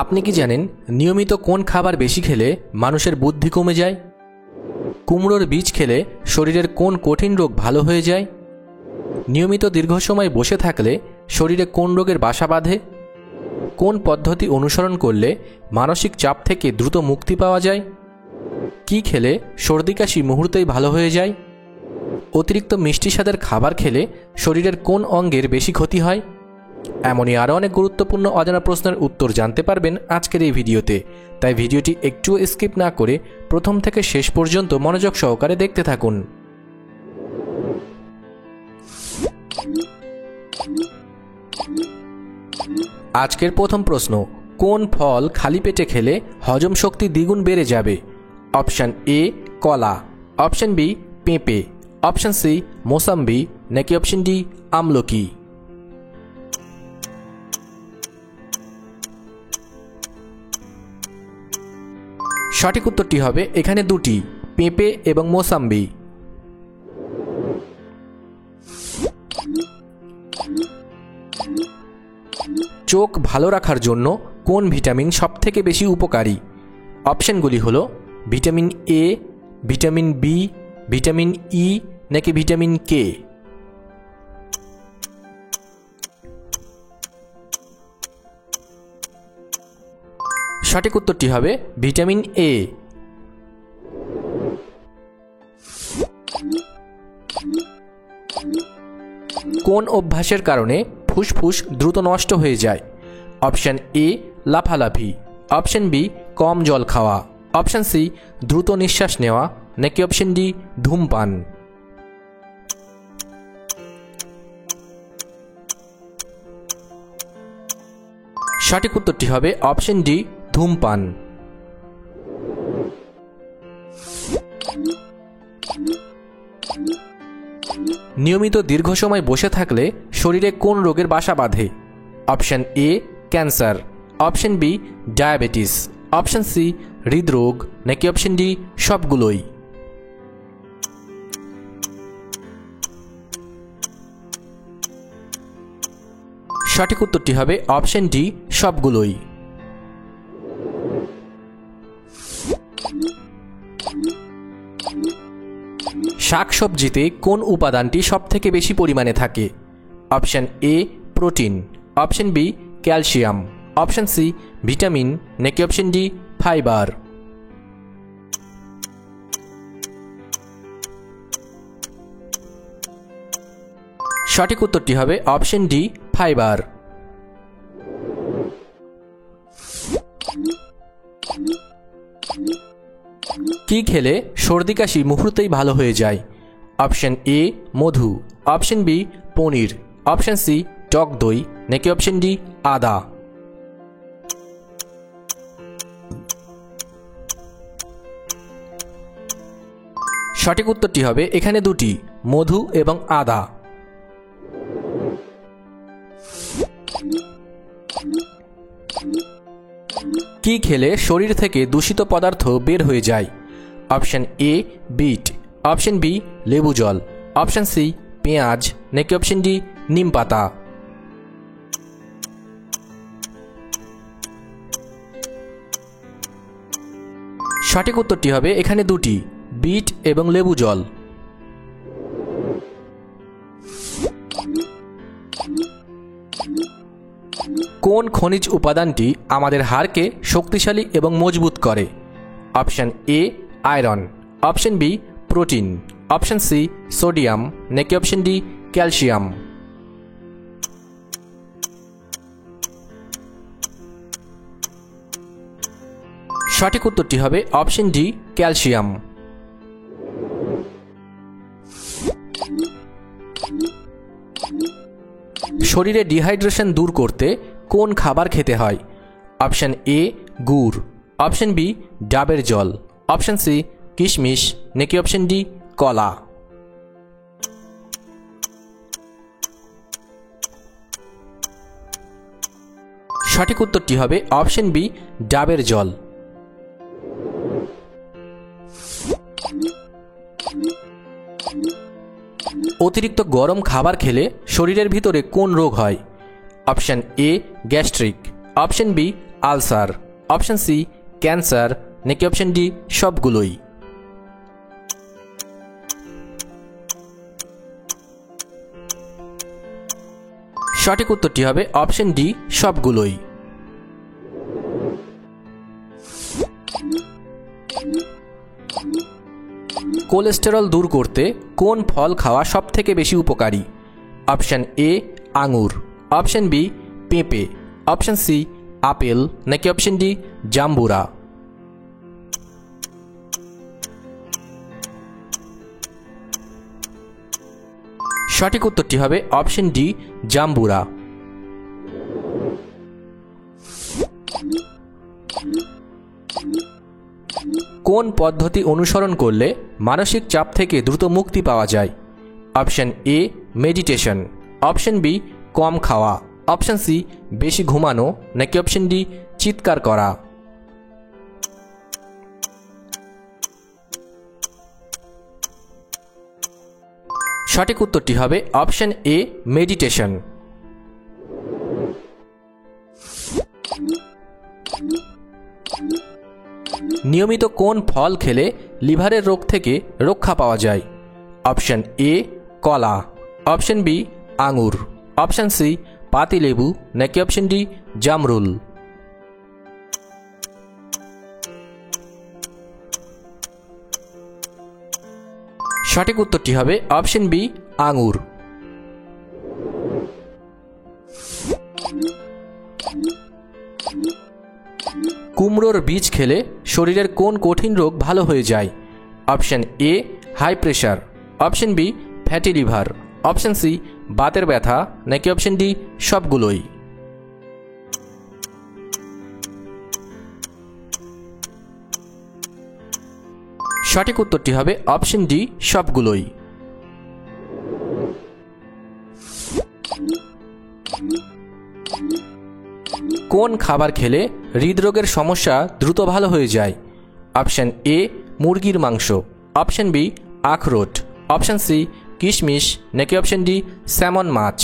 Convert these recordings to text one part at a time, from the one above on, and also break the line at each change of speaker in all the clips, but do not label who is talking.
আপনি কি জানেন নিয়মিত কোন খাবার বেশি খেলে মানুষের বুদ্ধি কমে যায়? কুমড়োর বীজ খেলে শরীরের কোন কঠিন রোগ ভালো হয়ে যায়? নিয়মিত দীর্ঘ সময় বসে থাকলে শরীরে কোন রোগের বাসা বাঁধে? কোন পদ্ধতি অনুসরণ করলে মানসিক চাপ থেকে দ্রুত মুক্তি পাওয়া যায়? কি খেলে সর্দি কাশি মুহূর্তেই ভালো হয়ে যায়? অতিরিক্ত মিষ্টি স্বাদের খাবার খেলে শরীরের কোন অঙ্গের বেশি ক্ষতি হয়? এমনই আরও অনেক গুরুত্বপূর্ণ অজানা প্রশ্নের উত্তর জানতে পারবেন আজকের এই ভিডিওতে। তাই ভিডিওটি একটুও স্কিপ না করে প্রথম থেকে শেষ পর্যন্ত মনোযোগ সহকারে দেখতে থাকুন। আজকের প্রথম প্রশ্ন, কোন ফল খালি পেটে খেলে হজম শক্তি দ্বিগুণ বেড়ে যাবে? অপশান এ কলা, অপশান বি পেঁপে, অপশান সি মোসাম্বি, নাকি অপশান ডি আমলকি? সঠিক উত্তরটি হবে এখানে দুটি, পেঁপে এবং মোসাম্বি। চোখ ভালো রাখার জন্য কোন ভিটামিন সবথেকে বেশি উপকারী? অপশানগুলি হলো vitamin A, vitamin B, vitamin E, নাকি ভিটামিন কে? সঠিক উত্তরটি হবে ভিটামিন এ। কোন অভ্যাসের কারণে ফুসফুস দ্রুত নষ্ট হয়ে যায়? অপশান এ লাফালাফি, অপশান বি কম জল খাওয়া, অপশান সি দ্রুত নিঃশ্বাস নেওয়া, নাকি অপশান ডি ধূমপান? সঠিক উত্তরটি হবে অপশান ডি ধূমপান। নিয়মিত দীর্ঘ সময় বসে থাকলে শরীরে কোন রোগের বাসা বাঁধে? Option A cancer, option B diabetes, option C হৃদরোগ, নাকি অপশান ডি সবগুলোই? সঠিক উত্তরটি হবে অপশান ডি সবগুলোই। শাকসবজিতে কোন উপাদানটি সবথেকে বেশি পরিমাণে থাকে? Option A protein, option B calcium, option C vitamin, নাকি অপশান ডি ফাইবার? সঠিক উত্তরটি হবে অপশান ডি ফাইবার। কি খেলে সর্দি কাশি মুহূর্তেই ভালো হয়ে যায়? অপশান এ মধু, option B paneer, option C টক দই, নাকি অপশান ডি আদা? সঠিক উত্তরটি হবে এখানে দুটি, মধু এবং আদা। কি খেলে শরীর থেকে দূষিত পদার্থ বের হয়ে যায়? Option A beet, option B লেবু জল, অপশান সি পেঁয়াজ, নাকি অপশান ডি নিম পাতা? সঠিক উত্তরটি হবে এখানে দুটি, বিট এবং লেবু জল। কোন খনিজ উপাদানটি আমাদের হাড়কে শক্তিশালী এবং মজবুত করে? Option A iron, option B protein, option C sodium, নাকি অপশান ডি ক্যালসিয়াম? সঠিক উত্তরটি হবে অপশান ডি ক্যালসিয়াম। শরীরে ডিহাইড্রেশন দূর করতে কোন খাবার খেতে হয়? অপশান এ গুড়, অপশান বি ডাবের জল, অপশান সি কিশমিশ, নাকি অপশান ডি কলা? সঠিক উত্তরটি হবে অপশান বি ডাবের জল। অতিরিক্ত গরম খাবার খেলে শরীরের ভিতরে কোন রোগ হয়? Option A gastric, option B ulcer, option C cancer, নাকি অপশন ডি সবগুলোই? সঠিক উত্তরটি হবে অপশন ডি সবগুলোই। কোলেস্টেরল দূর করতে কোন ফল খাওয়া সবথেকে বেশি উপকারী? অপশন এ আঙুর, অপশন বি পেঁপে, অপশন সি আপেল, নাকি অপশন ডি জাম্বুরা? সঠিক উত্তরটি হবে অপশন ডি জাম্বুরা। কোন পদ্ধতি অনুসরণ করলে মানসিক চাপ থেকে দ্রুত মুক্তি পাওয়া যায়? Option A meditation, option B কম খাওয়া, অপশন সি বেশি ঘুমানো, নাকি অপশন ডি চিৎকার করা? সঠিক উত্তরটি হবে অপশন এ মেডিটেশন। নিয়মিত কোন ফল খেলে লিভারের রোগ থেকে রক্ষা পাওয়া যায়? অপশন এ কলা, অপশন বি আঙুর, অপশন সি পাতিলেবু, নাকি অপশন ডি জামরুল? সঠিক উত্তরটি হবে অপশন বি আঙুর। কুমড়োর বীজ খেলে শরীরের কোন কঠিন রোগ ভালো হয়ে যায়? Option A high pressure, option B fatty liver, option C বাতের ব্যথা, নাকি অপশন ডি সবগুলোই? সঠিক উত্তরটি হবে অপশন ডি সবগুলোই। কোন খাবার খেলে হৃদরোগের সমস্যা দ্রুত ভালো হয়ে যায়? অপশন এ মুরগির মাংস, অপশন বি আখরোট, অপশন সি কিশমিশ, নাকি অপশন ডি স্যামন মাছ?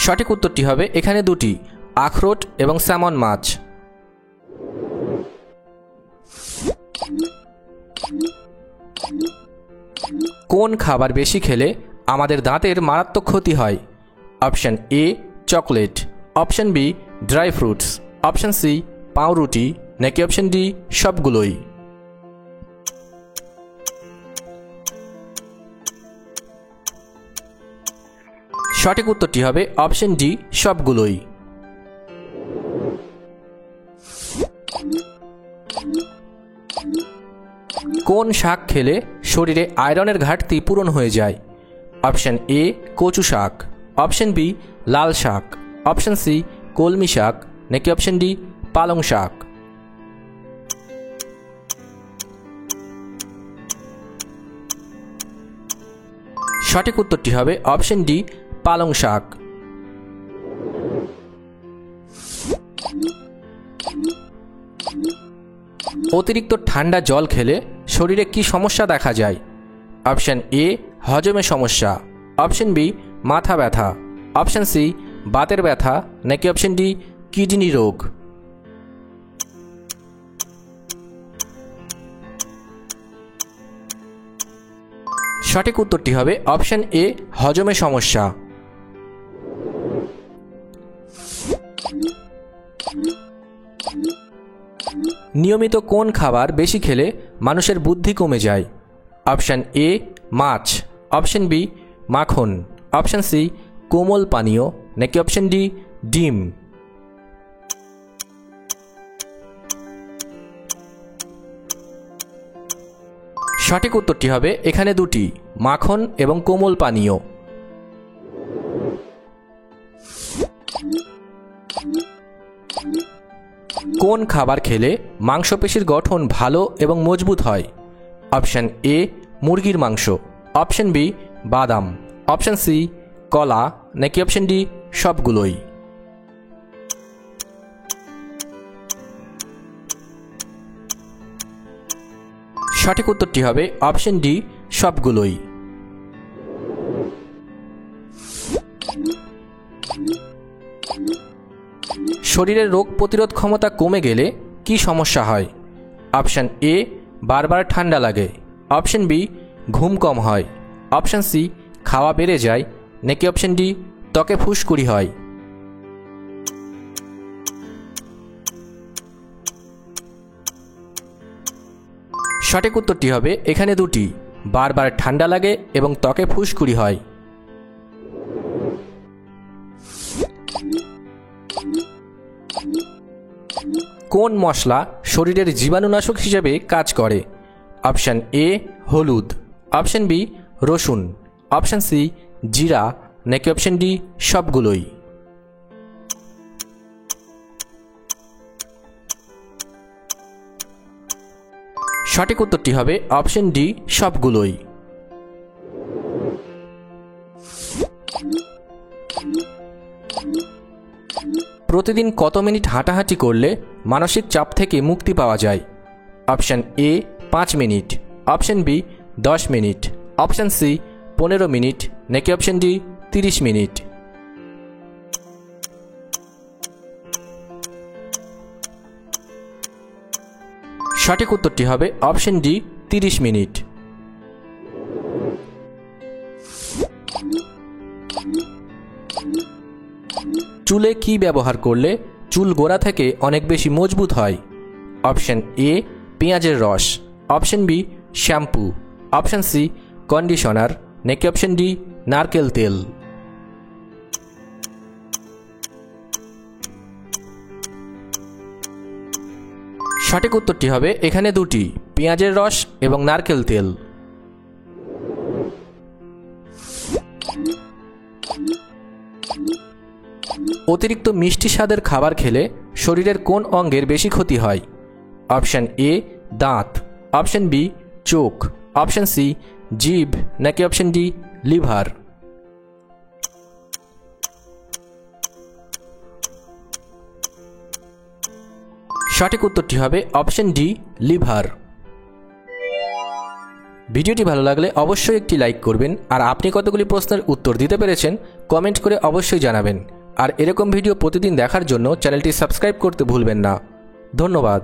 সঠিক উত্তরটি হবে এখানে দুটি, আখরোট এবং স্যামন মাছ। কোন খাবার বেশি খেলে আমাদের দাঁতের মারাত্মক ক্ষতি হয়? Option A chocolate, option B dry fruits, option C পাউরুটি, নাকি অপশন ডি সবগুলোই? সঠিক উত্তরটি হবে অপশন ডি সবগুলোই। কোন শাক খেলে শরীরে আয়রনের ঘাটতি পূরণ হয়ে যায়? অপশন এ কচু শাক, অপশন বি লাল শাক, অপশন সি কলমি শাক, নাকি অপশন ডি পালং শাক? সঠিক উত্তরটি হবে অপশন ডি পালং শাক। অতিরিক্ত ঠান্ডা জল খেলে শরীরে কি সমস্যা দেখা যায়? অপশন এ হজমে সমস্যা, অপশন বি মাথা ব্যথা, অপশন সি বাতের ব্যথা, নাকি অপশন ডি কিডনি রোগ? সঠিক উত্তরটি হবে অপশন এ হজমে সমস্যা। নিয়মিত কোন খাবার বেশি খেলে মানুষের বুদ্ধি কমে যায়? অপশন এ মাছ, অপশন বি মাখন, অপশন সি কোমল পানীয়, নাকি অপশন ডি ডিম? সঠিক উত্তরটি হবে এখানে দুটি, মাখন এবং কোমল পানীয়। কোন খাবার খেলে মাংসপেশির গঠন ভালো এবং মজবুত হয়? অপশন এ মুরগির মাংস, অপশন বি বাদাম, অপশন সি কলা, নাকি অপশন ডি সবগুলোই? সঠিক উত্তরটি হবে অপশন ডি সবগুলোই। শরীরের রোগ প্রতিরোধ ক্ষমতা কমে গেলে কি সমস্যা হয়? অপশান এ, বারবার ঠান্ডা লাগে। অপশান বি, ঘুম কম হয়। অপশান সি, খাওয়া বেড়ে যায়। নাকি অপশান ডি, ত্বকে ফুসকুড়ি হয়? সঠিক উত্তরটি হবে এখানে দুটি, বারবার ঠান্ডা লাগে এবং ত্বকে ফুসকুড়ি হয়। কোন মশলা শরীরের জীবাণুনাশক হিসেবে কাজ করে? অপশান এ, হলুদ। অপশান বি, রসুন। অপশান সি, জিরা। নাকি অপশান ডি, সবগুলোই? সঠিক উত্তরটি হবে অপশান ডি, সবগুলোই। প্রতিদিন কত মিনিট হাঁটাহাঁটি করলে মানসিক চাপ থেকে মুক্তি পাওয়া যায়? Option A, 5 minute. Option B, 10 minute. Option C, 15 minute. নাকি অপশান ডি, 30 মিনিট? সঠিক উত্তরটি হবে অপশান ডি, 30 মিনিট। চুলে কি ব্যবহার করলে চুল গোড়া থেকে অনেক বেশি মজবুত হয়? অপশান এ, পেঁয়াজের রস। Option B, shampoo. Option C, conditioner. নাকি অপশান ডি, নারকেল তেল? সঠিক উত্তরটি হবে এখানে দুটি, পেঁয়াজের রস এবং নারকেল তেল। অতিরিক্ত মিষ্টি স্বাদের খাবার খেলে শরীরের কোন অঙ্গের বেশি ক্ষতি হয়? অপশান এ, দাঁত। অপশান বি, চোখ। অপশান সি, জিভ। নাকি অপশান ডি, লিভার? সঠিক উত্তরটি হবে অপশান ডি, লিভার। ভিডিওটি ভালো লাগলে অবশ্যই একটি লাইক করবেন, আর আপনি কতগুলি প্রশ্নের উত্তর দিতে পেরেছেন কমেন্ট করে অবশ্যই জানাবেন। আর এরকম ভিডিও প্রতিদিন দেখার জন্য চ্যানেলটি সাবস্ক্রাইব করতে ভুলবেন না। ধন্যবাদ।